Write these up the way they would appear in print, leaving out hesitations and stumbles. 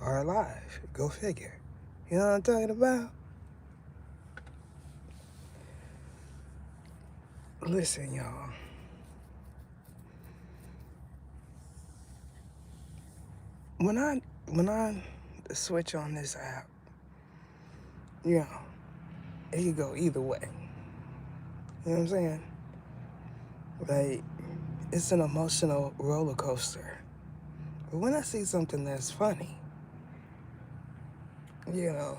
are alive. Go figure. You know what I'm talking about? Listen, y'all. When I switch on this app, you know, it could go either way. You know what I'm saying? Like, it's an emotional roller coaster. But when I see something that's funny, you know,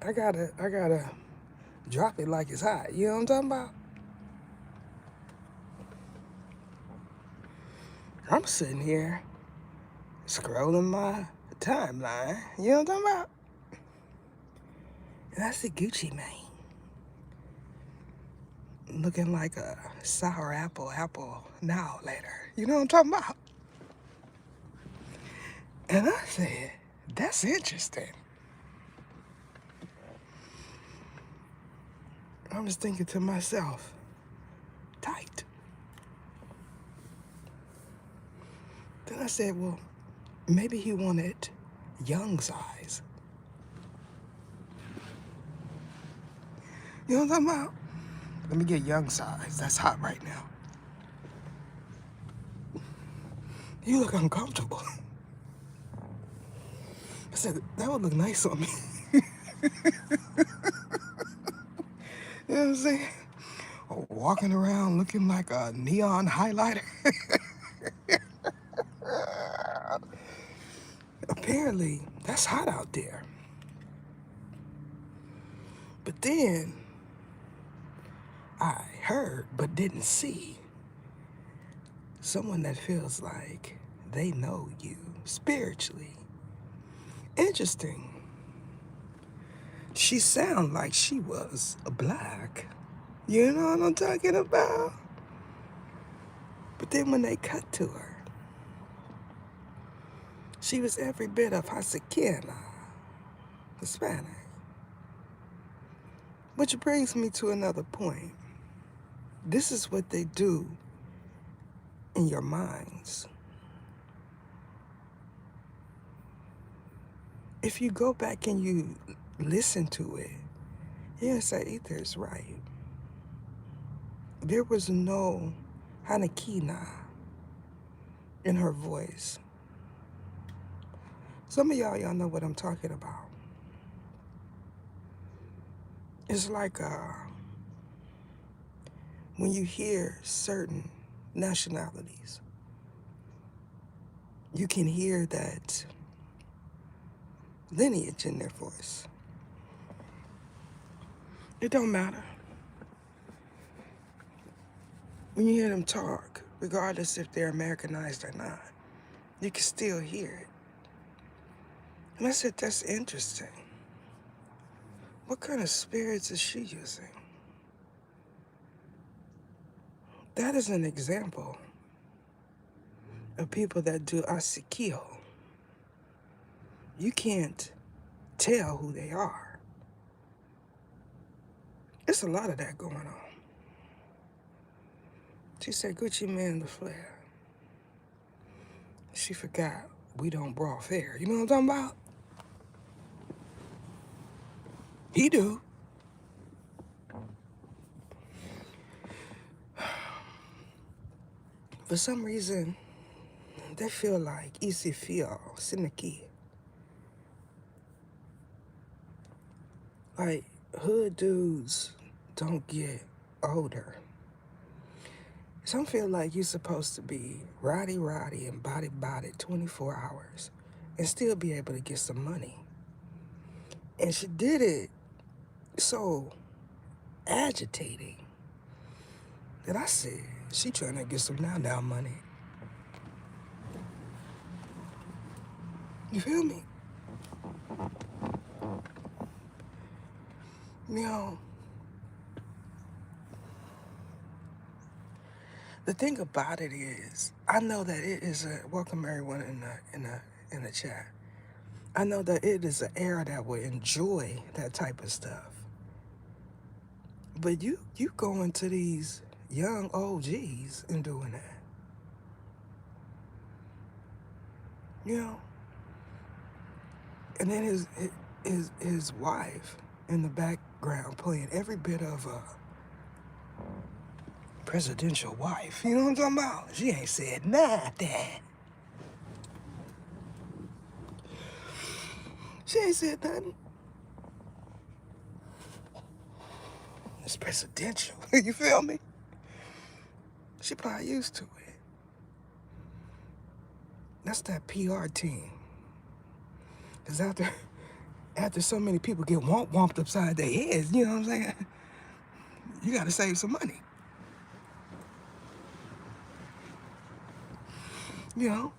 I gotta drop it like it's hot. You know what I'm talking about? I'm sitting here scrolling my timeline. You know what I'm talking about? And I see Gucci Mane looking like a sour apple now later. You know what I'm talking about? And I said, that's interesting. I was thinking to myself, tight. Then I said, well, maybe he wanted young size. You know what I'm talking about? Let me get young size. That's hot right now. You look uncomfortable. I said, that would look nice on me. You know what I'm saying? Walking around looking like a neon highlighter. Apparently, that's hot out there. But then I heard but didn't see someone that feels like they know you spiritually. Interesting. She sounded like she was black. You know what I'm talking about? But then when they cut to her, she was every bit of Hasikena, Hispanic. Which brings me to another point. This is what they do in your minds. If you go back and you listen to it, you're gonna say Ether's right. There was no Hanakina in her voice. Some of y'all know what I'm talking about. It's like when you hear certain nationalities, you can hear that lineage in their voice. It don't matter. When you hear them talk, regardless if they're Americanized or not, you can still hear it. And I said, that's interesting. What kind of spirits is she using? That is an example of people that do asikio. You can't tell who they are. There's a lot of that going on. She said, Gucci Mane the flare. She forgot we don't brawl fair. You know what I'm talking about? He do. For some reason, they feel like easy feel, siniki. Like hood dudes don't get older. Some feel like you're supposed to be roddy and body 24 hours and still be able to get some money. And she did it so agitating that I said, she trying to get some now money. You feel me? You know, the thing about it is, I know that it is a welcome everyone in the chat. I know that it is an era that will enjoy that type of stuff. But you going to these young OGs and doing that. You know, And then his wife in the background playing every bit of a presidential wife. You know what I'm talking about? She ain't said nothing. She ain't said nothing. It's presidential. You feel me? She probably used to it. That's that PR team. Because after so many people get womped upside their heads, you know what I'm saying? You got to save some money. You know?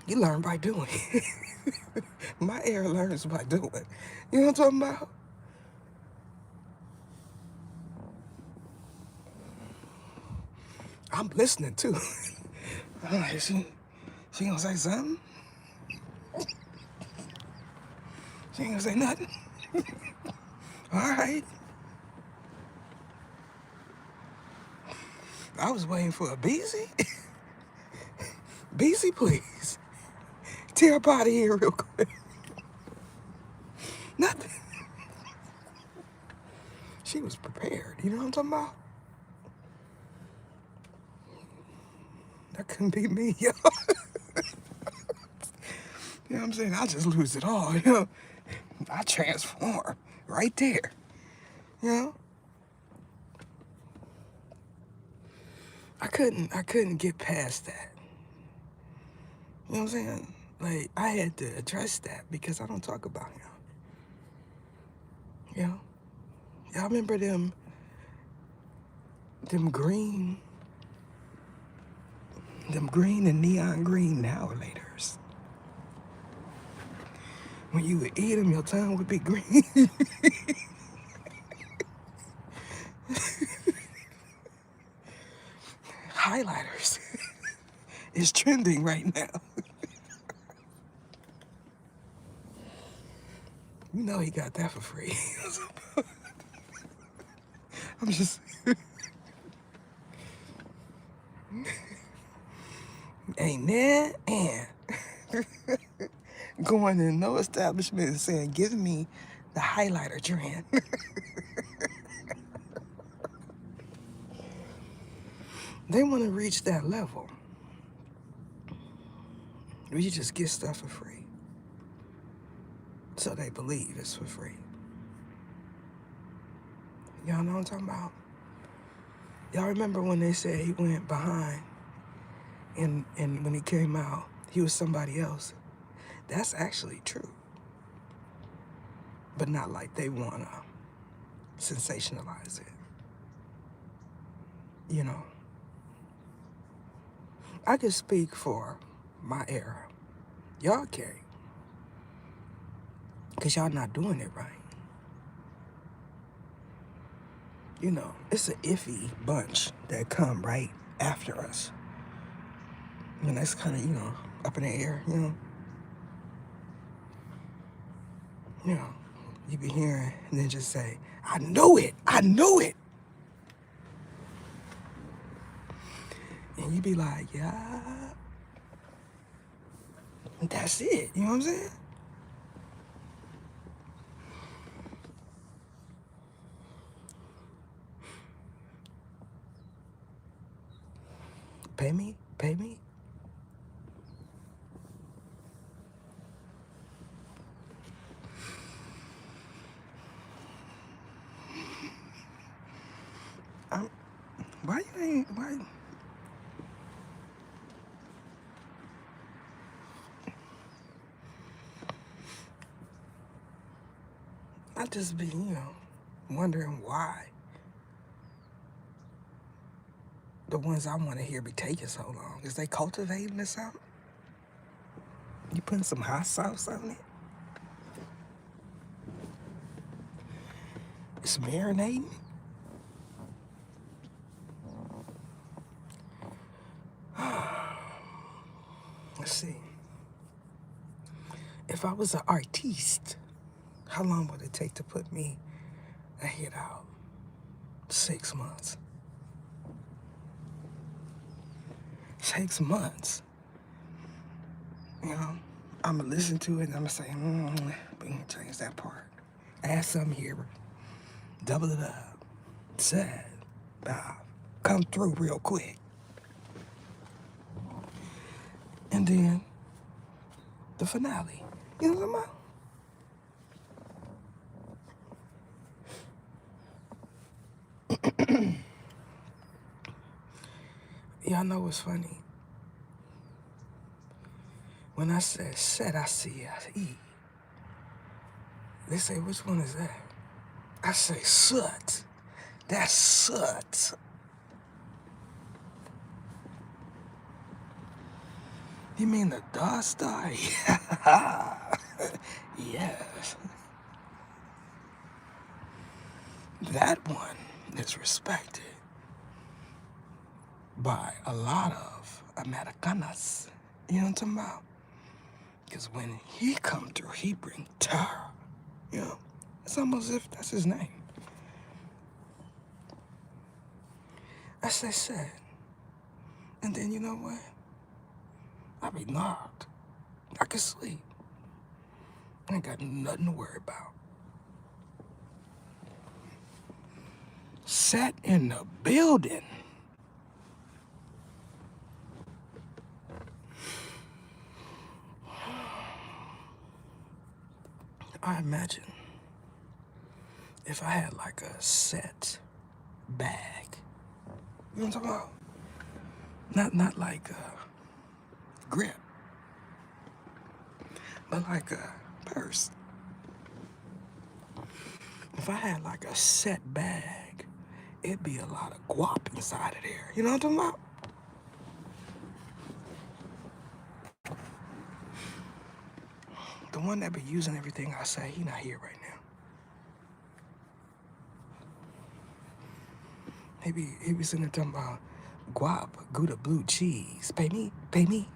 You learn by doing. My era learns by doing. You know what I'm talking about? I'm listening too. I'm like, she gonna say something? She ain't gonna say nothing? All right. I was waiting for a BZ. BZ, please. Tear up out of here real quick. Nothing. She was prepared. You know what I'm talking about? That couldn't be me, yo. You know what I'm saying? I just lose it all, you know? I transform right there, you know? I couldn't get past that. You know what I'm saying? Like, I had to address that because I don't talk about him. You know? Y'all remember them green and neon green Now-Laters? When you would eat them, your tongue would be green. Highlighters is trending right now. You know he got that for free. I'm just... Ain't that and going in no establishment and saying, give me the highlighter trend. They want to reach that level where you just get stuff for free. So they believe it's for free. Y'all know what I'm talking about? Y'all remember when they said he went behind and when he came out, he was somebody else? That's actually true. But not like they want to sensationalize it. You know? I can speak for my era. Y'all can't. Because y'all not doing it right. You know, it's an iffy bunch that come right after us. And that's kind of, you know, up in the air, you know? You know, you be hearing and then just say, I knew it, I knew it. And you be like, yeah, that's it, you know what I'm saying? Pay me, pay me. Why you ain't, why? I just be, you know, wondering why the ones I want to hear be taking so long. Is they cultivating or something? You putting some hot sauce on it? It's marinating? Let's see. If I was an artiste, how long would it take to put me a hit out? 6 months. 6 months. You know, I'm going to listen to it and I'm going to say, we can change that part. Add something here. Double it up. Sad. Come through real quick. And then the finale. You know what I'm talking about? Y'all know what's funny? When I said set, I see, I eat. They say, which one is that? I say soot. That's soot. You mean the dust star? Yes. That one is respected by a lot of Americanas. You know what I'm talking about? Because when he come through, he bring terror. You know, it's almost as if that's his name. As they said. And then you know what? I be knocked. I can sleep. I ain't got nothing to worry about. Sat in the building. I imagine if I had like a set bag. You know what I'm talking about? Not like a grip, but like a purse. If I had like a set bag, it'd be a lot of guap inside of there. You know what I'm talking about? The one that be using everything I say, he not here right now. He be sitting there talking about guap, Gouda blue cheese. Pay me, pay me.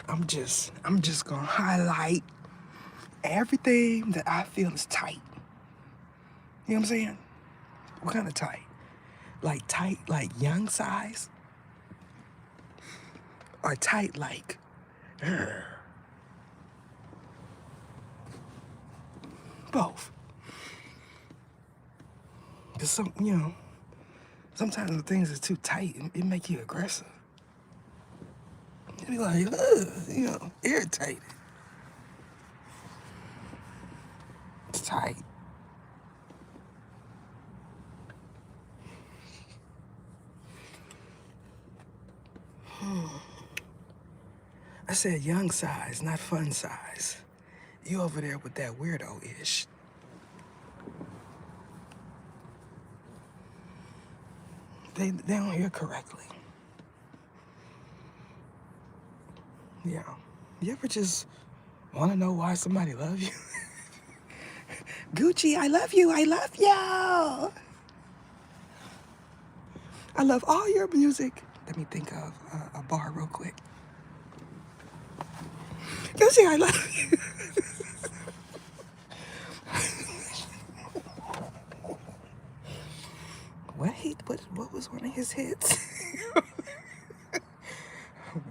I'm just gonna highlight everything that I feel is tight. You know what I'm saying? What kind of tight? Like tight, like young size? Or tight like, both. Cause sometimes the things are too tight, it make you aggressive. You be like, irritated. It's tight. I said young size, not fun size. You over there with that weirdo-ish. They don't hear correctly. Yeah. You ever just want to know why somebody loves you? Gucci, I love you. I love you. I love all your music. Let me think of a bar real quick. Gucci, I love you. What was one of his hits?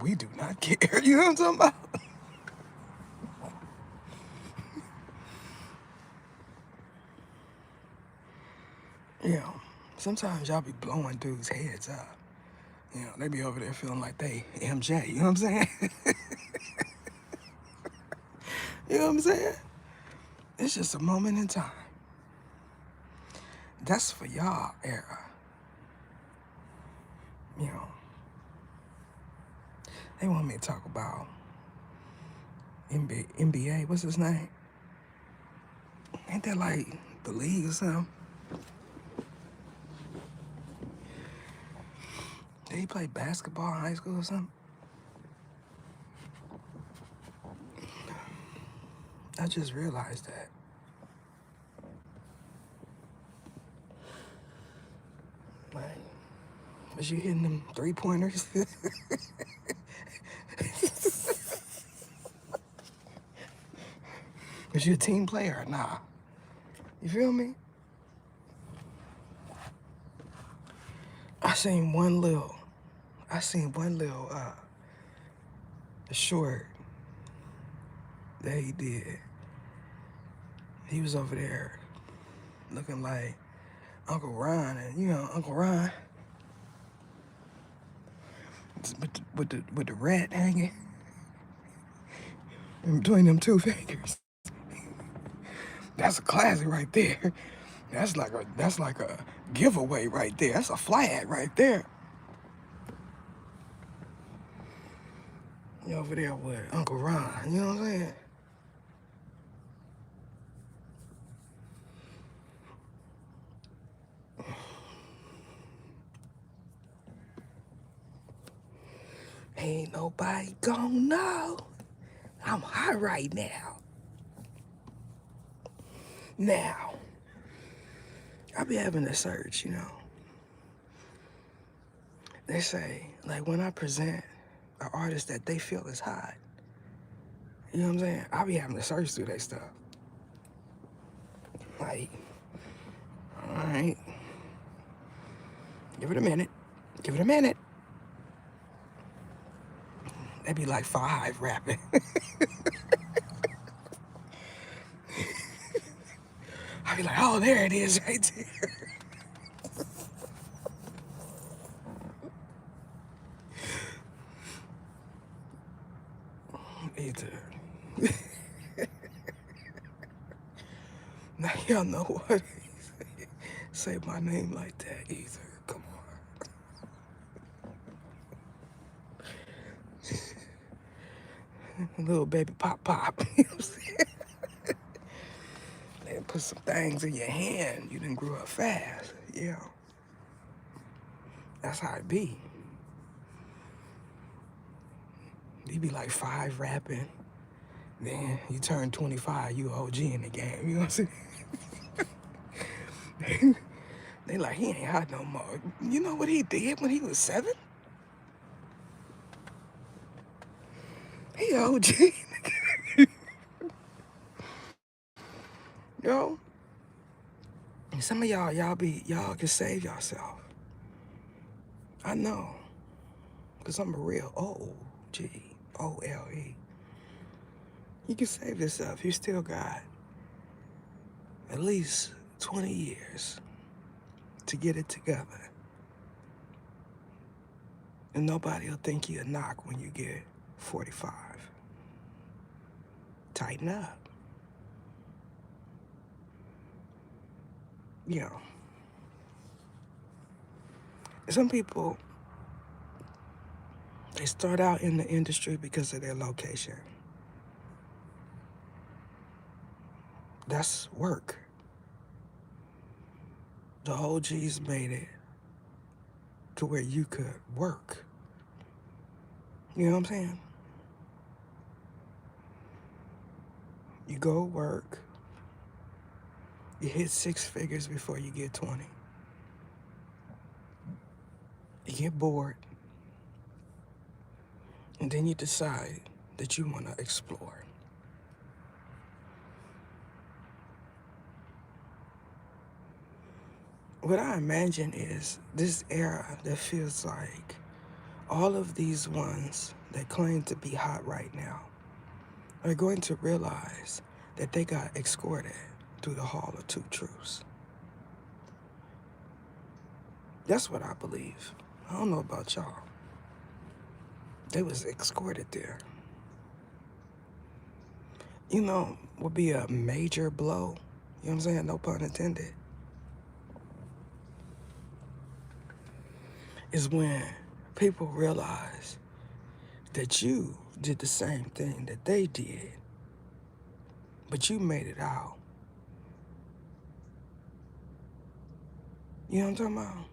We do not care. You know what I'm talking about? Sometimes y'all be blowing dudes' heads up. They be over there feeling like they MJ. You know what I'm saying? You know what I'm saying? It's just a moment in time. That's for y'all era. They want me to talk about NBA. What's his name? Ain't that like the league or something? Did he play basketball in high school or something? I just realized that. Like, was you hitting them 3-pointers? Was you a team player or nah? You feel me? I seen one little, short that he did. He was over there looking like Uncle Ron, and Uncle Ron with the rat hanging in between them two fingers. That's a classic right there. That's like a giveaway right there. That's a flag right there. You over there with Uncle Ron, you know what I'm saying? Ain't nobody gonna know. I'm hot right now. Now, I be having to search, They say, like, when I present an artist that they feel is hot, you know what I'm saying? I be having to search through that stuff. Like, all right, give it a minute. Give it a minute. They be like 5 rapping. I be like, oh, there it is right there. Either. Now y'all know what? Say my name like that either. Come on. Little baby pop pop. You know what I'm saying? They put some things in your hand. You done grew up fast. Yeah. That's how it be. You be like 5 rapping. Then you turn 25, you OG in the game. You know what I'm saying? They like, he ain't hot no more. You know what he did when he was 7? He OG. Yo. Some of y'all can save yourself. I know. Because I'm a real OG. OLE. You can save yourself. You still got at least 20 years to get it together. And nobody will think you a knock when you get 45. Tighten up. Some people, they start out in the industry because of their location. That's work. The OGs made it to where you could work. You know what I'm saying? You go work. You hit 6 figures before you get 20. You get bored. And then you decide that you want to explore. What I imagine is this era that feels like all of these ones that claim to be hot right now are going to realize that they got escorted through the Hall of Two Truths. That's what I believe. I don't know about y'all. They was escorted there. Would be a major blow. You know what I'm saying? No pun intended. Is when people realize that you did the same thing that they did, but you made it out. You know what I'm talking about?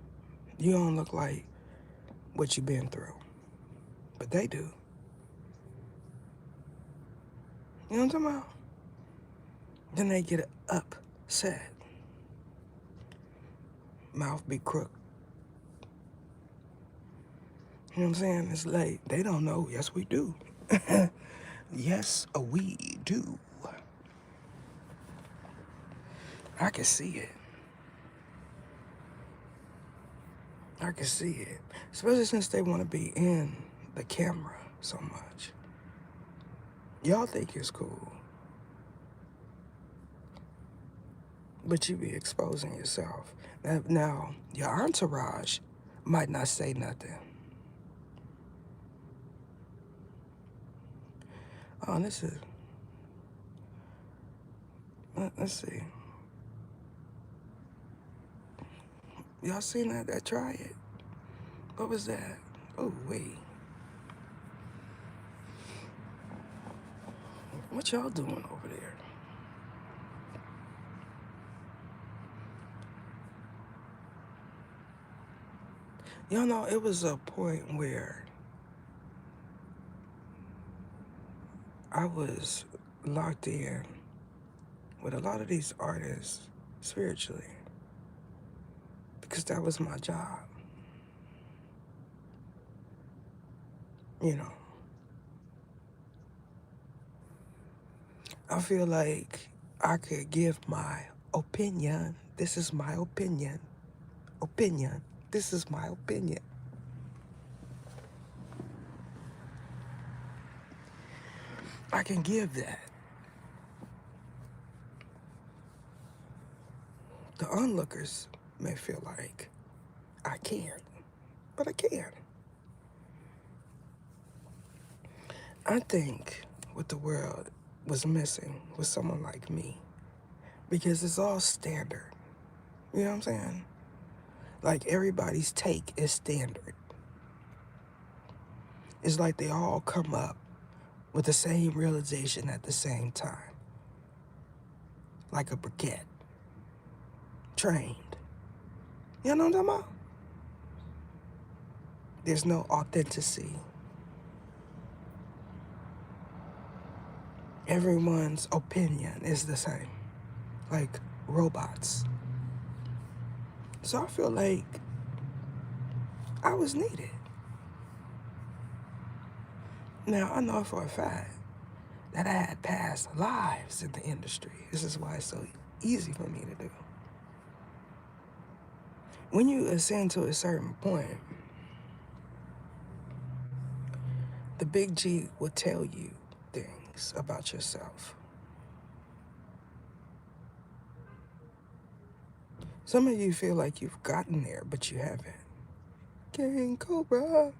You don't look like what you've been through, but they do. You know what I'm talking about? Then they get upset. Mouth be crooked. You know what I'm saying? It's like, they don't know. Yes, we do. Yes, we do. I can see it. I can see it, especially since they want to be in the camera so much. Y'all think it's cool, but you be exposing yourself. Now, your entourage might not say nothing. Oh, this is, let's see. Y'all seen that? Try it. What was that? Oh, wait. What y'all doing over there? Y'all know, it was a point where I was locked in with a lot of these artists spiritually because that was my job. You know, I feel like I could give my opinion. This is my opinion. Opinion. This is my opinion. I can give that. The onlookers may feel like I can't, but I can. I think what the world was missing was someone like me because it's all standard. You know what I'm saying? Like everybody's take is standard. It's like they all come up with the same realization at the same time. Like a briquette. Trained. You know what I'm talking about? There's no authenticity. Everyone's opinion is the same. Like robots. So I feel like I was needed. Now, I know for a fact that I had past lives in the industry. This is why it's so easy for me to do. When you ascend to a certain point, the big G will tell you things about yourself. Some of you feel like you've gotten there, but you haven't. King Cobra.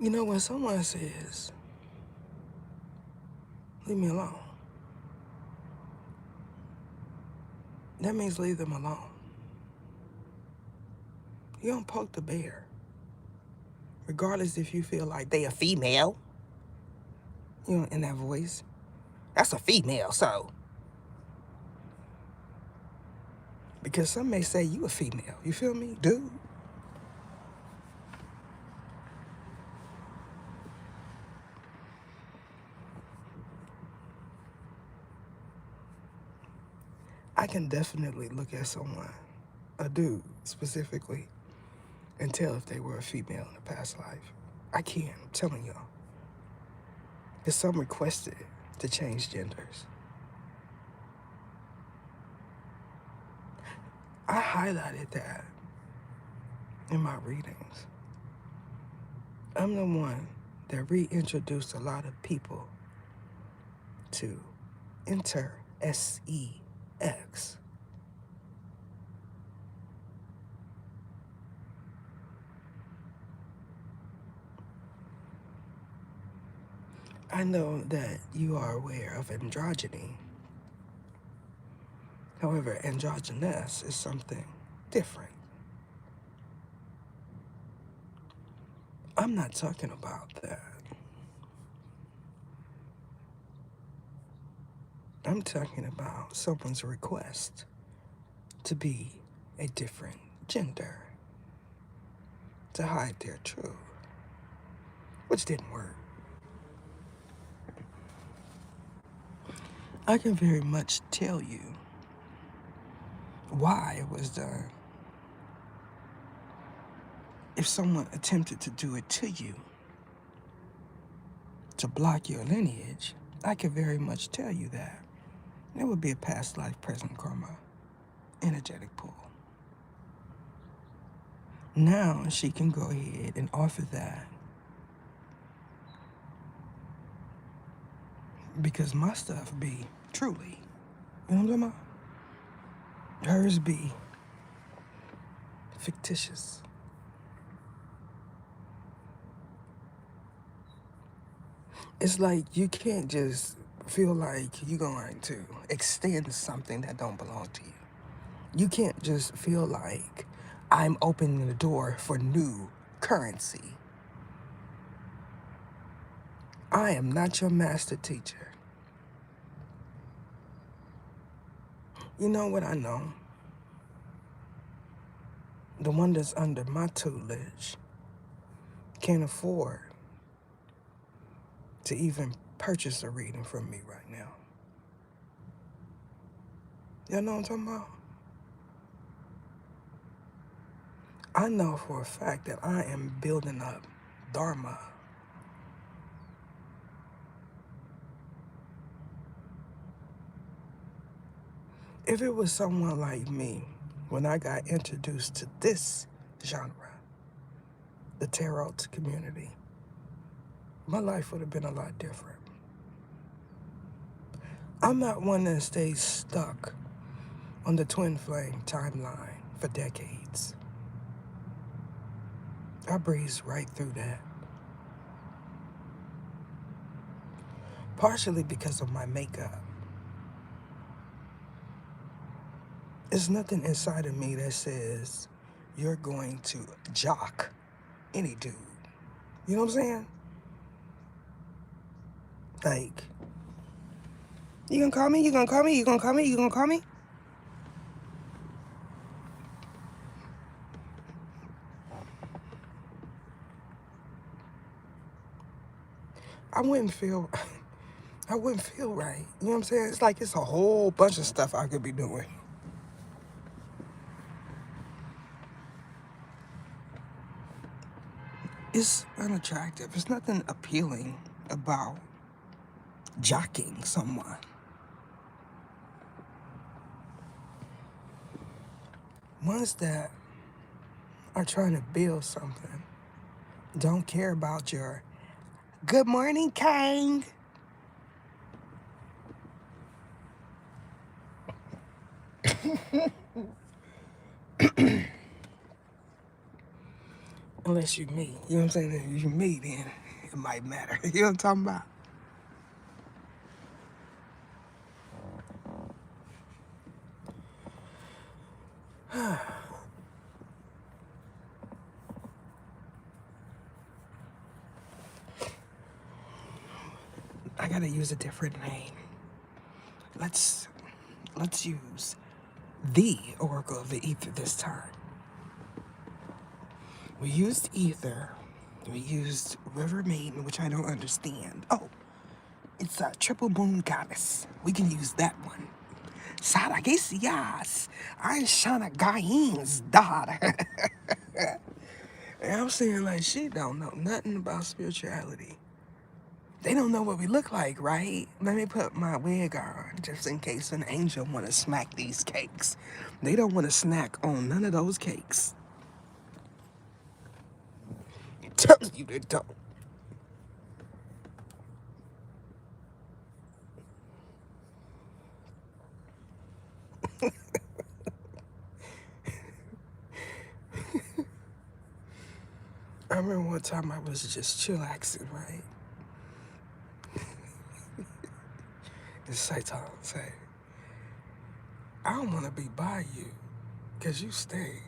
You know, when someone says, leave me alone, that means leave them alone. You don't poke the bear. Regardless if you feel like they a female. You know, in that voice. That's a female, so. Because some may say you a female. You feel me? Dude. I can definitely look at someone, a dude specifically, and tell if they were a female in a past life. I can, I'm telling y'all. Because some requested to change genders. I highlighted that in my readings. I'm the one that reintroduced a lot of people to intersex. I know that you are aware of androgyny. However, androgynous is something different. I'm not talking about that. I'm talking about someone's request to be a different gender, to hide their truth, which didn't work. I can very much tell you why it was done. If someone attempted to do it to you, to block your lineage, I can very much tell you that. It would be a past life, present karma, energetic pool. Now she can go ahead and offer that because my stuff be truly, you know what I'm talking about? Hers be fictitious. It's like you can't just feel like you're going to extend something that don't belong to you. You can't just feel like I'm opening the door for new currency. I am not your master teacher. You know what I know? The one that's under my tutelage can't afford to even purchase a reading from me right now. Y'all know what I'm talking about? I know for a fact that I am building up Dharma. If it was someone like me, when I got introduced to this genre, the tarot community, my life would have been a lot different. I'm not one that stays stuck on the twin flame timeline for decades. I breeze right through that. Partially because of my makeup. There's nothing inside of me that says you're going to jock any dude. You know what I'm saying? Like, you gonna call me? You gonna call me? You gonna call me? You gonna call me? I wouldn't feel I wouldn't feel right. You know what I'm saying? It's like it's a whole bunch of stuff I could be doing. It's unattractive. There's nothing appealing about jocking someone. Ones that are trying to build something don't care about your good morning, Kang. Unless you me. You know what I'm saying? If you me, then it might matter. You know what I'm talking about? I gotta use a different name. Let's use the Oracle of the Ether this time. We used Ether. We used River Maiden, which I don't understand. Oh, it's a triple moon goddess. We can use that one. Saragesias, Anshana Gain's daughter. And I'm saying like she don't know nothing about spirituality. They don't know what we look like, right? Let me put my wig on just in case an angel want to smack these cakes. They don't want to snack on none of those cakes. Tell you they don't. I remember one time I was just chillaxing, right? And Satan say, I don't want to be by you because you stay.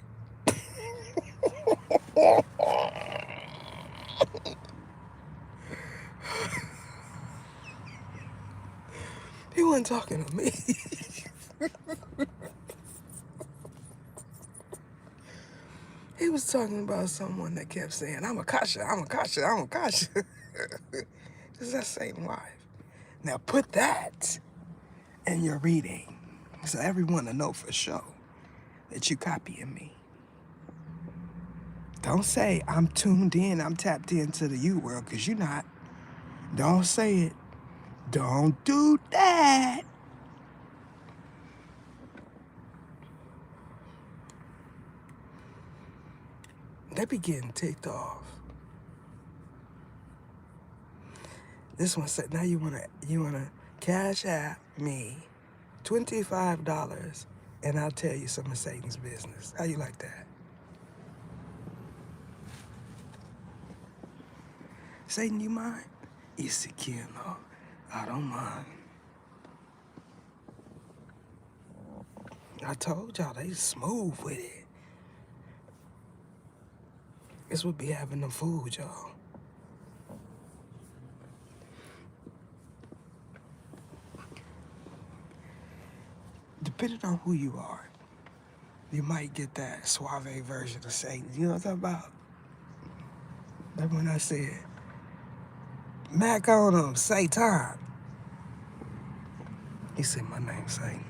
He wasn't talking to me. He was talking about someone that kept saying, I'm a Kasha, I'm a Kasha, I'm a Kasha. It's that same wife. Now put that in your reading so everyone to know for sure that you copying me. Don't say I'm tuned in, I'm tapped into the you world, because you're not. Don't say it. Don't do that. They be getting ticked off. This one said, now you wanna cash out me $25 and I'll tell you some of Satan's business. How you like that? Satan, you mind? Isikiano. I don't mind. I told y'all they smooth with it. This would be having them food, y'all. Depending on who you are, you might get that suave version of Satan. You know what I'm talking about? Like when I said, Mac on him, Satan. He said, my name's Satan.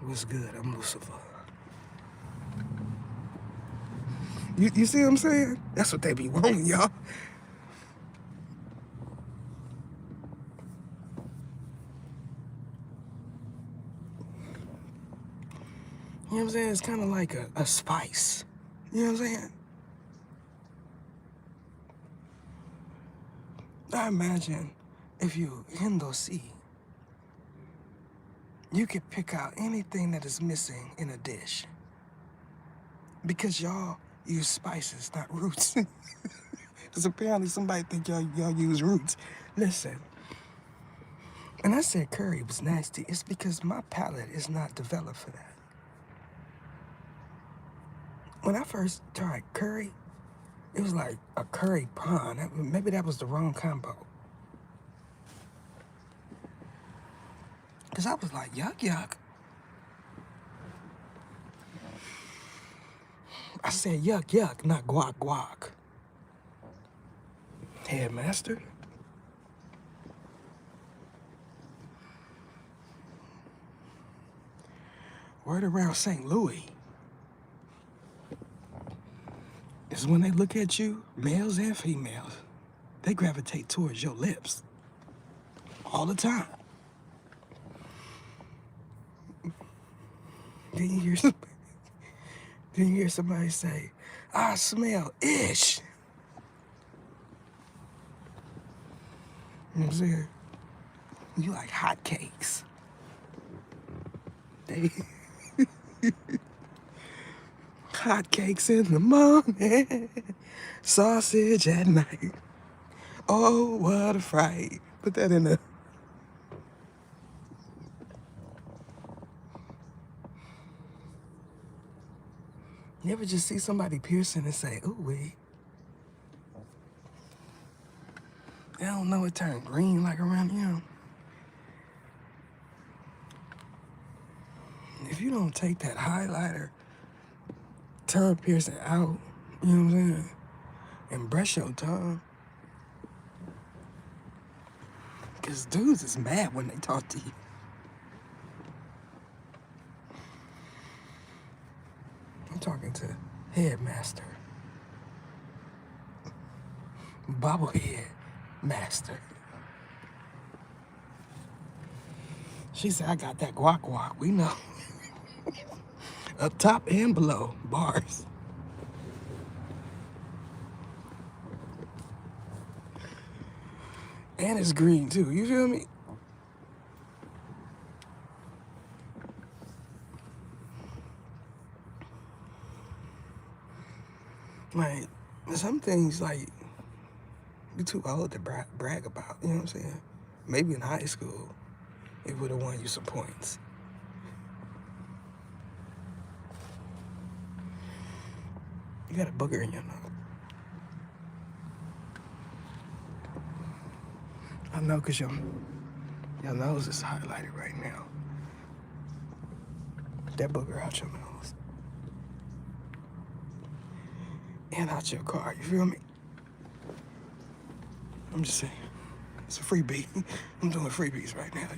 What's good? I'm Lucifer. You see what I'm saying? That's what they be wanting, y'all. You know what I'm saying? It's kind of like a spice. You know what I'm saying? I imagine if you Hindu you could pick out anything that is missing in a dish. Because y'all use spices, not roots. Because apparently somebody think y'all use roots. Listen, when I said curry was nasty, it's because my palate is not developed for that. When I first tried curry, it was like a curry prawn. Maybe that was the wrong combo. Because I was like, yuck, yuck. I said yuck, yuck, not guac, guac. Headmaster. Word around St. Louis is when they look at you, males and females, they gravitate towards your lips all the time. Then you hear somebody say, I smell ish. You know what I'm saying? You like hotcakes. They hotcakes in the morning, sausage at night. Oh, what a fright. Put that in the... You ever just see somebody piercing and say, ooh, wait. They don't know it turned green like around here. If you don't take that highlighter, tongue piercing out, you know what I'm saying, and brush your tongue. Because dudes is mad when they talk to you. I'm talking to Headmaster. Bobblehead Master. She said, I got that guac guac. We know. Up top and below. Bars. And it's green too. You feel me? Like, some things, like, you're too old to brag about. You know what I'm saying? Maybe in high school, it would have won you some points. You got a booger in your nose. I know, because your nose is highlighted right now. Get that booger out your nose. And out your car, you feel me? I'm just saying. It's a freebie. I'm doing freebies right now.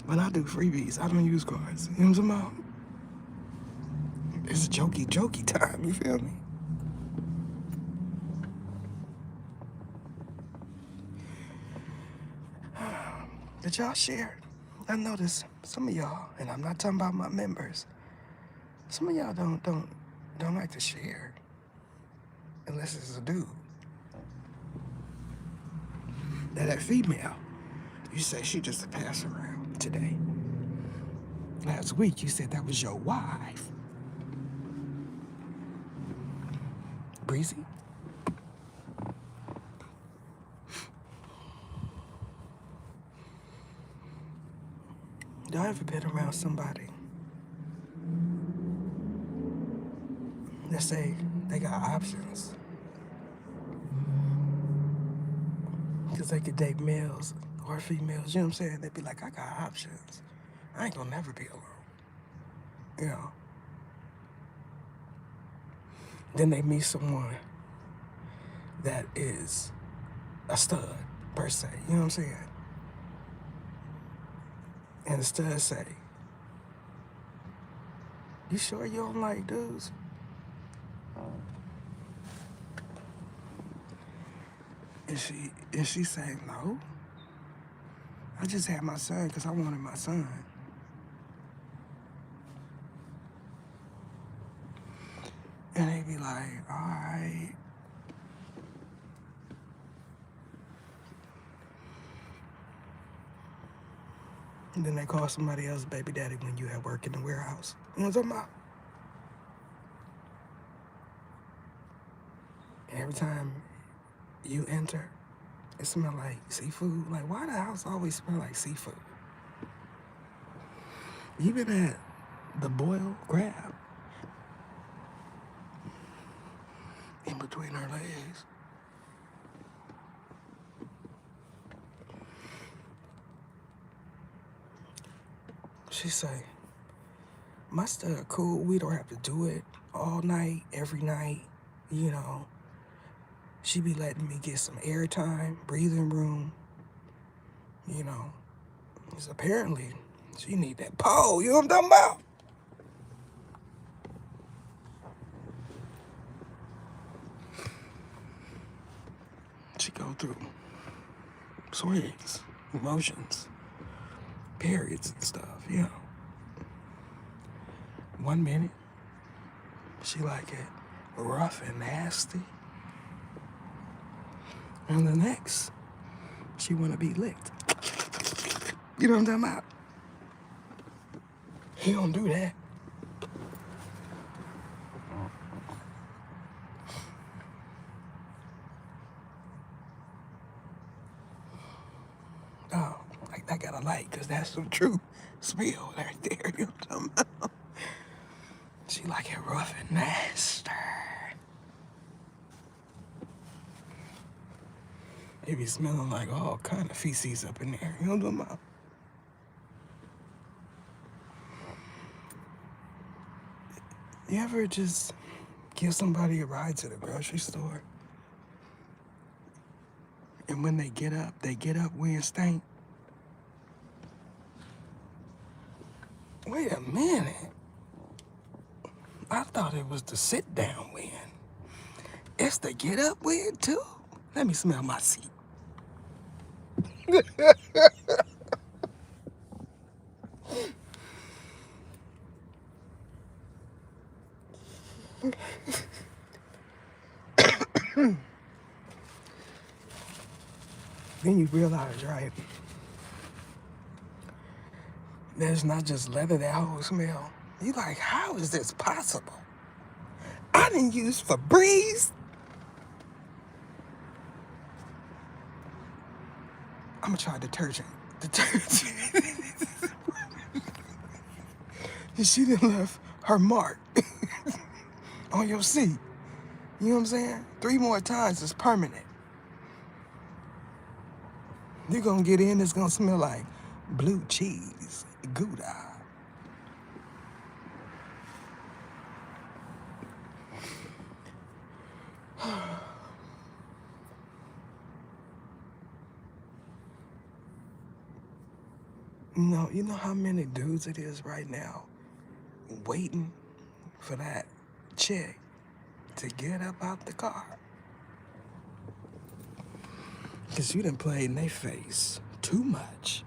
When I do freebies, I don't use cards. You know what I'm talking about? It's jokey time, you feel me? Did y'all share I notice some of y'all, and I'm not talking about my members, some of y'all don't like to share unless it's a dude. Now that female, you say she just a pass around today. Last week you said that was your wife. Breezy? Y'all ever been around somebody that say they got options? Because they could date males or females, you know what I'm saying? They'd be like, I got options. I ain't gonna never be alone. You know? Then they meet someone that is a stud, per se. You know what I'm saying? And the stud say, you sure you don't like dudes? And she say, no. I just had my son because I wanted my son. And they be like, all right. And then they call somebody else baby daddy when you at work in the warehouse. You know what I'm talking about? And every time you enter, it smells like seafood. Like, why the house always smell like seafood? You been at the boiled crab in between her legs. She say, my stud cool. We don't have to do it all night, every night. You know, she be letting me get some airtime, breathing room. You know, because apparently she need that pole. You know what I'm talking about? She go through swings, emotions, periods and stuff, you know. 1 minute, she like it rough and nasty. And the next, she wanna be licked. You know what I'm talking about? He don't do that. Oh, like that got a light, cause that's some true spill right there. You know what I'm talking about? She like it rough and nasty. It be smelling like all kind of feces up in there. You know what I'm talking about? You ever just give somebody a ride to the grocery store, and when they get up wearing stank? Wait a minute. I thought it was the sit down win. It's the get up win too. Let me smell my seat. Then you realize, right? There's not just leather that whole smell. You like, how is this possible? I didn't use Febreze. I'm gonna try detergent. She done left her mark on your seat. You know what I'm saying? 3 more times is permanent. You're gonna get in, it's gonna smell like blue cheese, Gouda. You know how many dudes it is right now waiting for that chick to get up out the car? Because you done played in their face too much.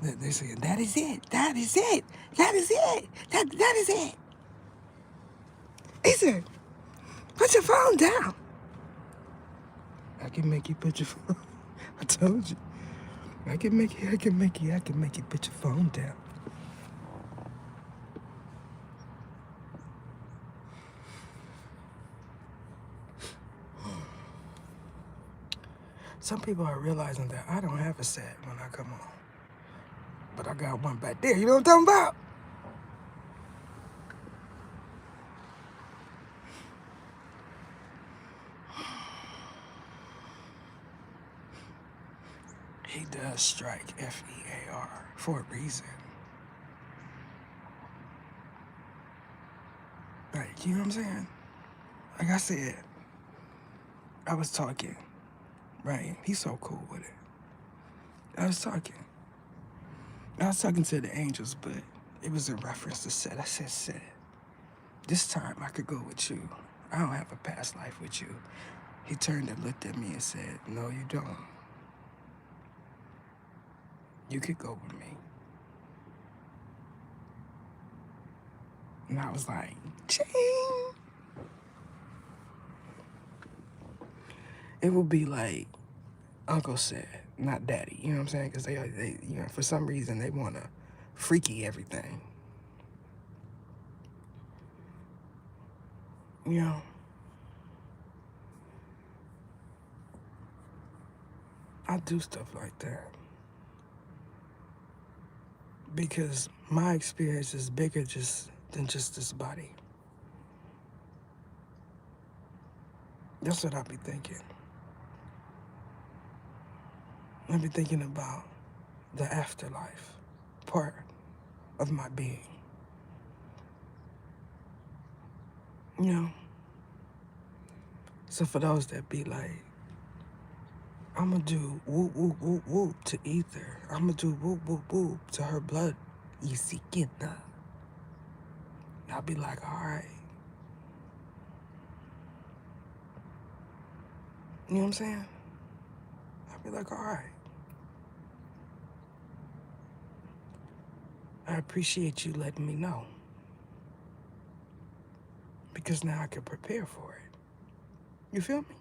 They're saying, that is it. That is it. That is it. That is it. He said, put your phone down. I can make you put your phone. I told you. I can make you put your phone down. Some people are realizing that I don't have a set when I come on. But I got one back there. You know what I'm talking about? He does strike FEAR for a reason. Like, you know what I'm saying? Like I said, I was talking, right? He's so cool with it. I was talking to the angels, but it was in reference to Seth. I said, Seth, this time I could go with you. I don't have a past life with you. He turned and looked at me and said, no, you don't. You could go with me. And I was like, ching. It would be like Uncle said, not Daddy. You know what I'm saying? Because they, you know, for some reason they want to freaky everything. You know, I do stuff like that because my experience is bigger than just this body. That's what I be thinking. I be thinking about the afterlife part of my being. You know? So for those that be like, I'm gonna do whoop, whoop, whoop, whoop to ether. I'm gonna do whoop, whoop, whoop to her blood. Isikina. I'll be like, all right. You know what I'm saying? I'll be like, all right. I appreciate you letting me know. Because now I can prepare for it. You feel me?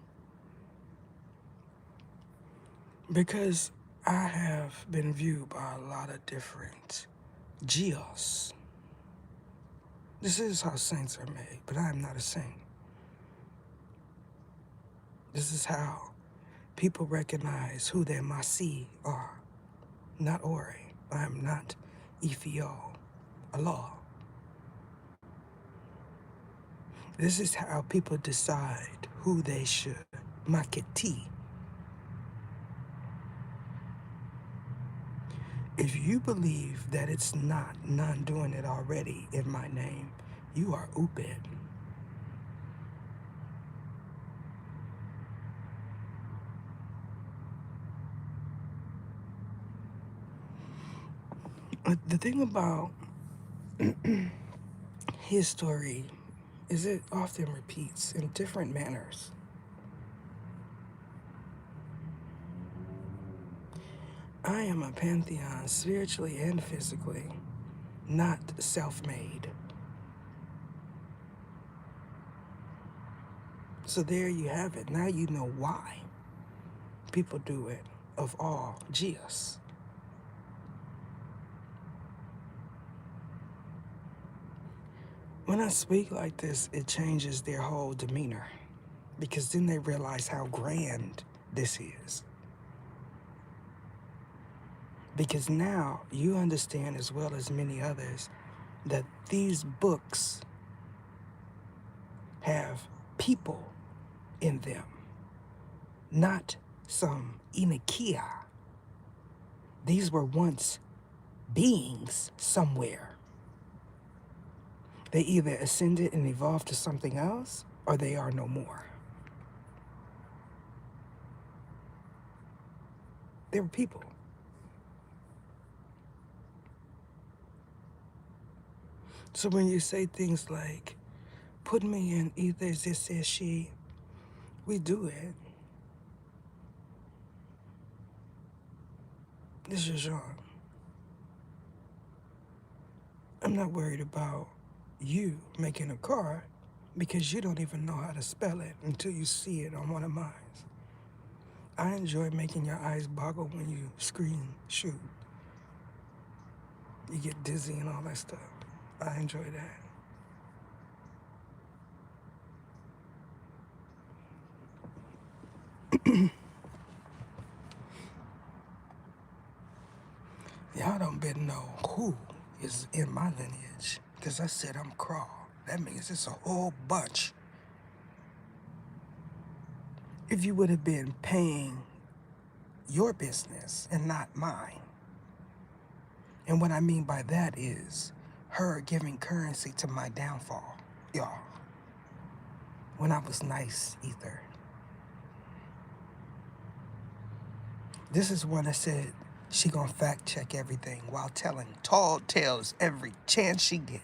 Because I have been viewed by a lot of different geos. This is how saints are made, but I am not a saint. This is how people recognize who their Masi are. Not Ore. I am not Ethio, Allah. This is how people decide who they should Maketi. If you believe that it's not none doing it already in my name, you are Ubed. The thing about his story is it often repeats in different manners. I am a pantheon spiritually and physically, not self-made. So there you have it. Now you know why people do it of all geos. When I speak like this, it changes their whole demeanor because then they realize how grand this is. Because now you understand as well as many others that these books have people in them, not some Inikia. These were once beings somewhere. They either ascended and evolved to something else, or they are no more. They were people. So when you say things like, put me in either this says she, we do it. This is Jean. I'm not worried about you making a car because you don't even know how to spell it until you see it on one of mine. I enjoy making your eyes boggle when you scream, shoot. You get dizzy and all that stuff. I enjoy that. Y'all don't better know who is in my lineage. Because I said I'm crawl. That means it's a whole bunch. If you would have been paying your business and not mine. And what I mean by that is her giving currency to my downfall, y'all. When I was nice, either. This is one that said she gonna fact check everything while telling tall tales every chance she get.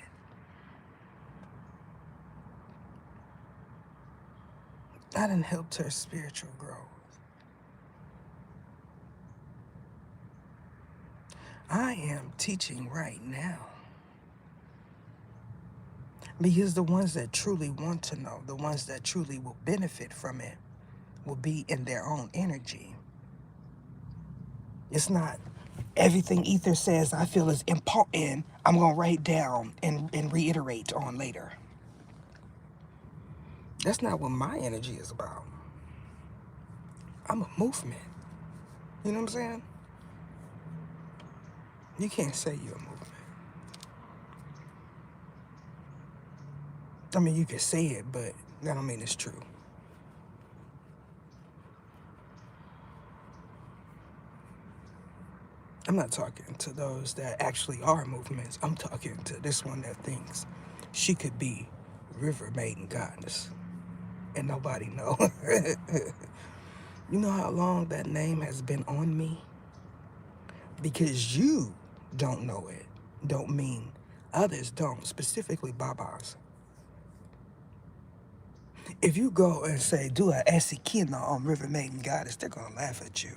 I done helped her spiritual growth. I am teaching right now. Because the ones that truly want to know, the ones that truly will benefit from it, will be in their own energy. It's not everything Ether says I feel is important, I'm going to write down and reiterate on later. That's not what my energy is about. I'm a movement. You know what I'm saying? You can't say you're a movement. I mean, you can say it, but that don't mean it's true. I'm not talking to those that actually are movements. I'm talking to this one that thinks she could be River Maiden Goddess and nobody know. You know how long that name has been on me? Because you don't know it, don't mean others don't, specifically Babas. If you go and say, do a Esikina on River Maiden Goddess, they're going to laugh at you.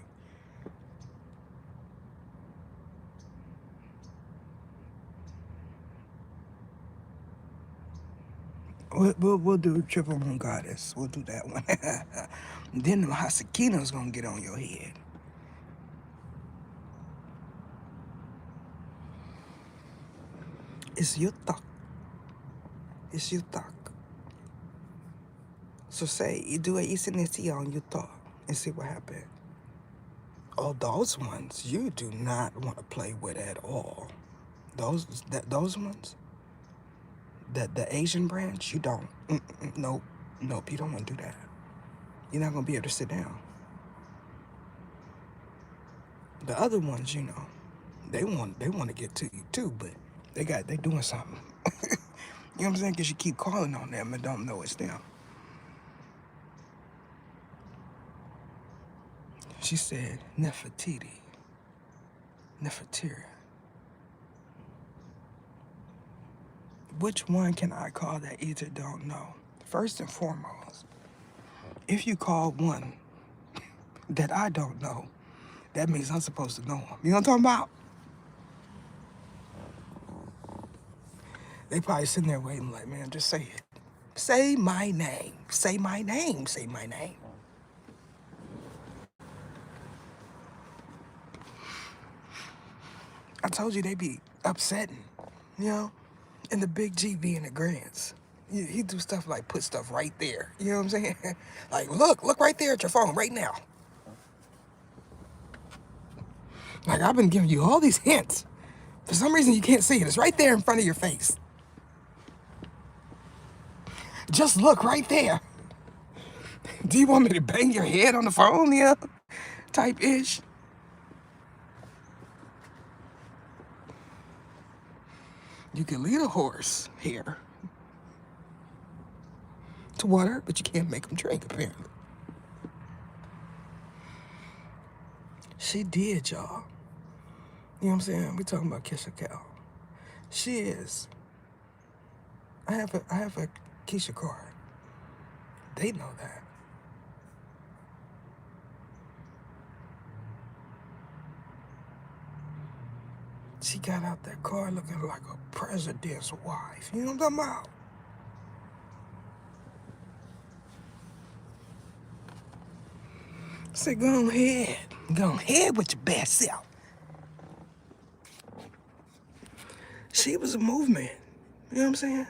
We'll do Triple Moon Goddess. We'll do that one. Then the Hasakina's going to get on your head. It's your thought. It's your thought. So say, you do a Isiniti on your thought and see what happens. Oh, those ones you do not want to play with at all. Those ones, the Asian branch, you don't. Nope, you don't want to do that. You're not gonna be able to sit down. The other ones, they want to get to you too, but they doing something. You know what I'm saying? Because you keep calling on them and don't know it's them. She said, Nefertiti. Nefertiri. Which one can I call that either don't know? First and foremost, if you call one that I don't know, that means I'm supposed to know them. You know what I'm talking about? They probably sitting there waiting like, man, just say it. Say my name. Say my name. Say my name. I told you they be upsetting, you know? And the big G be in the grants. He do stuff like put stuff right there. You know what I'm saying? Like, look right there at your phone right now. Like, I've been giving you all these hints. For some reason, you can't see it. It's right there in front of your face. Just look right there. Do you want me to bang your head on the phone, yeah? Type ish. You can lead a horse here to water, but you can't make him drink, apparently. She did, y'all. You know what I'm saying? We talking about Keisha Cal. She is. I have a Keisha card. They know that. She got out that car looking like a president's wife. You know what I'm talking about? I said, go ahead. Go ahead with your best self. She was a movement. You know what I'm saying?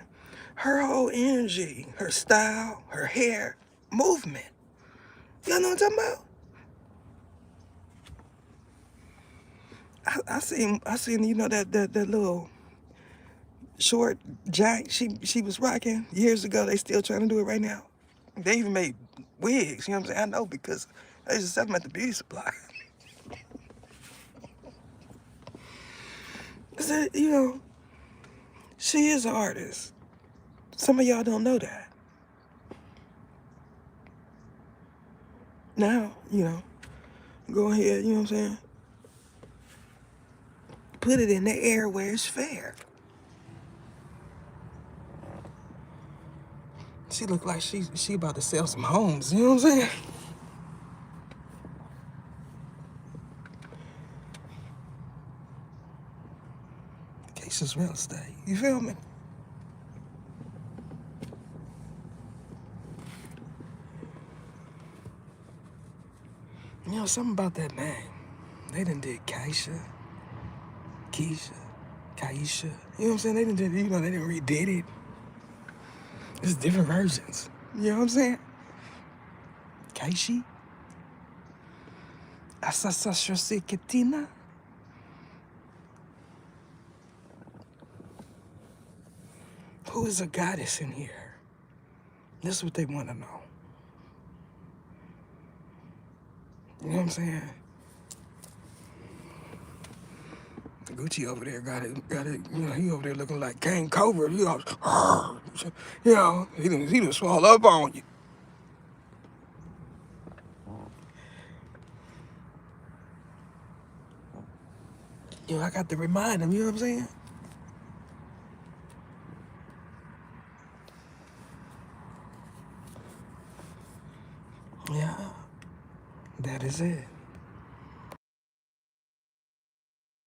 Her whole energy, her style, her hair, movement. Y'all know what I'm talking about? I seen, you know, that little short jack she was rocking years ago. They still trying to do it right now. They even made wigs, you know what I'm saying? I know because they used to sell them at the beauty supply. So, you know, she is an artist. Some of y'all don't know that. Now, you know, go ahead, you know what I'm saying? Put it in the air where it's fair. She look like she about to sell some homes, you know what I'm saying? Cases real estate, you feel me? You know, something about that name. They done did Keisha, Keisha, Kaisha. You know what I'm saying? They done did, you know, they done redid it. It's different versions. You know what I'm saying? Keishi, Asasa Ketina. Who is a goddess in here? That's what they want to know. You know what I'm saying? Gucci over there got it, you know, he over there looking like King Cobra. You know, he done swall up on you. You know, I got to remind him, you know what I'm saying? Yeah, that is it.